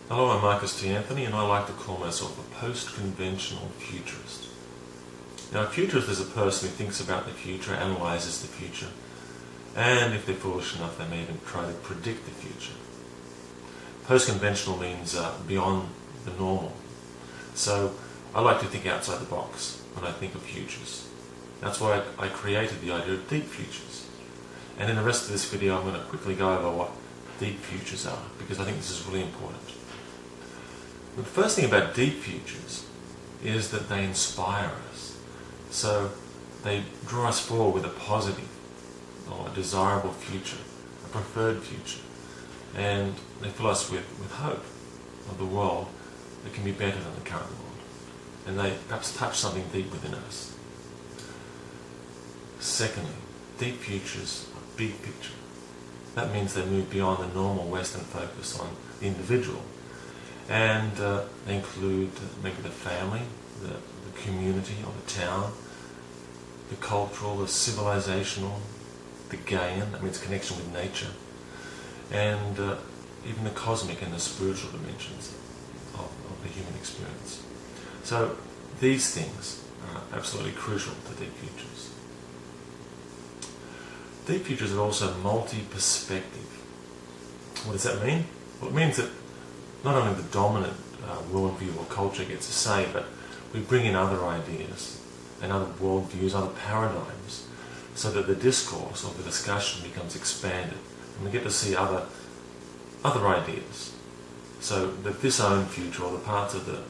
Hello, I'm Marcus T. Anthony, and I like to call myself a post-conventional futurist. Now, a futurist is a person who thinks about the future, analyzes the future, and if they're foolish enough, they may even try to predict the future. Post-conventional means beyond the normal. So I like to think outside the box when I think of futures. That's why I created the idea of deep futures. And in the rest of this video, I'm going to quickly go over what deep futures are, because I think this is really important. The first thing about deep futures is that they inspire us. So they draw us forward with a positive or a desirable future, a preferred future. And they fill us with hope of the world that can be better than the current world. And they perhaps touch something deep within us. Secondly, deep futures are big picture. That means they move beyond the normal Western focus on the individual. And they include maybe the family, the community or the town, the cultural, the civilizational, the Gaian, that means connection with nature, and even the cosmic and the spiritual dimensions of the human experience. So these things are absolutely crucial to deep futures. Deep futures are also multi-perspective. What does that mean? Well, it means that not only the dominant worldview or culture gets a say, but we bring in other ideas and other worldviews, other paradigms, so that the discourse or the discussion becomes expanded, and we get to see other ideas, so that this own future or the parts of the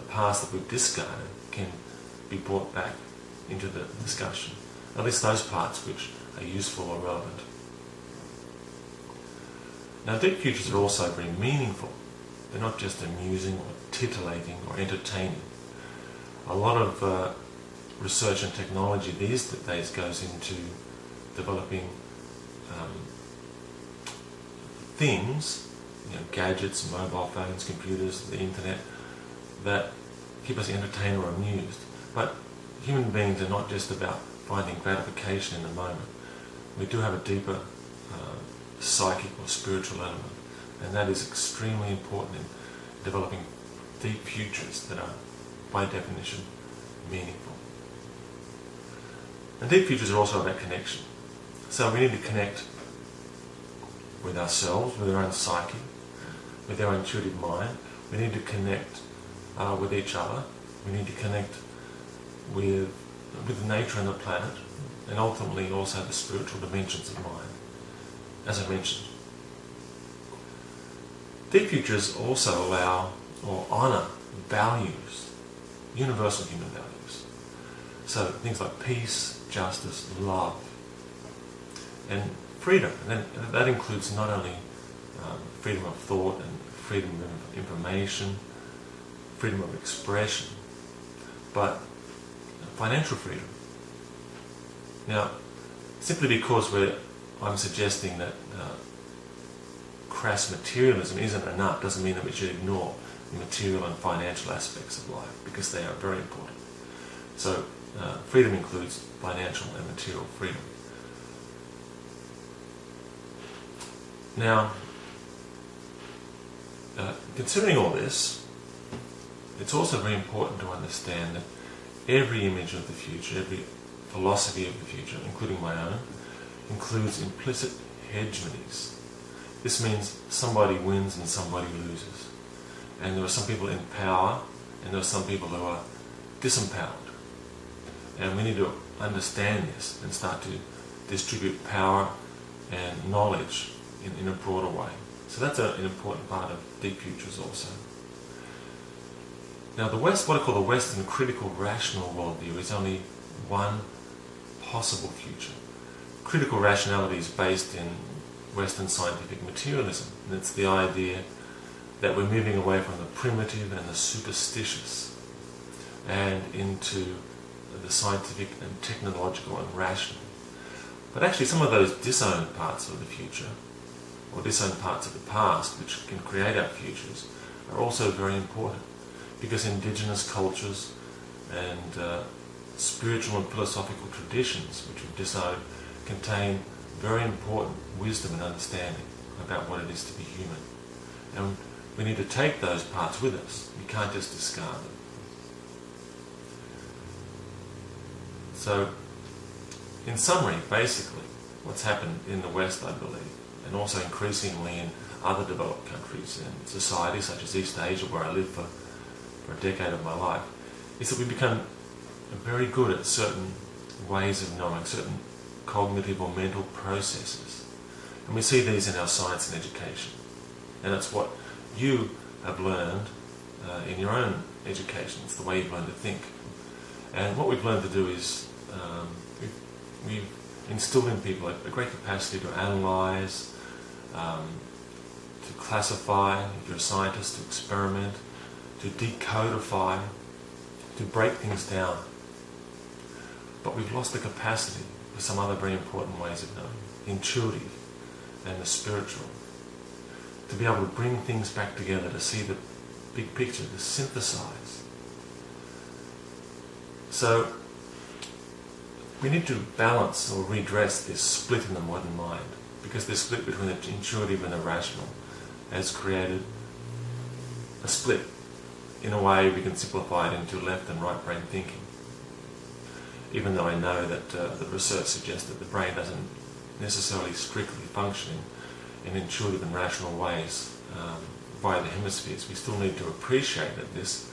past that we've discarded can be brought back into the discussion, at least those parts which are useful or relevant. Now, deep futures are also very meaningful. They're not just amusing or titillating or entertaining. A lot of research and technology these days goes into developing things, gadgets, mobile phones, computers, the internet, that keep us entertained or amused. But human beings are not just about finding gratification in the moment. We do have a deeper psychic or spiritual element, and that is extremely important in developing deep futures that are, by definition, meaningful. And deep futures are also about connection. So we need to connect with ourselves, with our own psyche, with our intuitive mind. We need to connect with each other. We need to connect with nature and the planet, and ultimately also the spiritual dimensions of mind, as I mentioned. Deep futures also allow or honour values, universal human values. So things like peace, justice, love, and freedom. And that includes not only freedom of thought and freedom of information, freedom of expression, but financial freedom. Now, simply because I'm suggesting that crass materialism isn't enough doesn't mean that we should ignore the material and financial aspects of life, because they are very important. So freedom includes financial and material freedom. Now, considering all this, it's also very important to understand that every image of the future, every philosophy of the future, including my own, includes implicit hegemonies. This means somebody wins and somebody loses. And there are some people in power, and there are some people who are disempowered. And we need to understand this and start to distribute power and knowledge in a broader way. So that's an important part of deep futures also. Now, what I call the Western critical rational worldview is only one possible future. Critical rationality is based in Western scientific materialism, and it's the idea that we're moving away from the primitive and the superstitious and into the scientific and technological and rational. But actually some of those disowned parts of the future, or disowned parts of the past, which can create our futures, are also very important, because indigenous cultures and spiritual and philosophical traditions which we've disowned contain very important wisdom and understanding about what it is to be human. And we need to take those parts with us. You can't just discard them. So, in summary, basically, what's happened in the West, I believe, and also increasingly in other developed countries and societies such as East Asia, where I lived for a decade of my life, is that we become very good at certain ways of knowing, certain cognitive or mental processes. And we see these in our science and education. And it's what you have learned in your own education. It's the way you've learned to think. And what we've learned to do is we've instilled in people a great capacity to analyse, to classify, if you're a scientist, to experiment, to decodify, to break things down. But we've lost the capacity for some other very important ways of knowing, intuitive and the spiritual, to be able to bring things back together, to see the big picture, to synthesize. So we need to balance or redress this split in the modern mind, because this split between the intuitive and the rational has created a split. In a way, we can simplify it into left and right brain thinking. Even though I know that the research suggests that the brain doesn't necessarily strictly function in intuitive and rational ways via the hemispheres, we still need to appreciate that this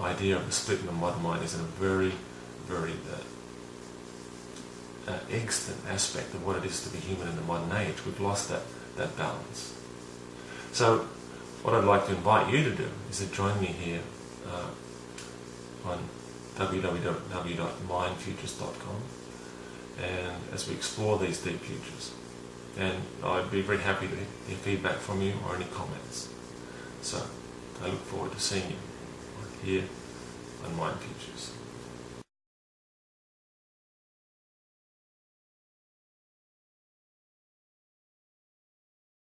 idea of the split in the modern mind is in a very, very extant aspect of what it is to be human in the modern age. We've lost that balance. So what I'd like to invite you to do is to join me here on www.mindfutures.com, and as we explore these deep futures. And I'd be very happy to hear feedback from you or any comments. So I look forward to seeing you here on Mind Futures.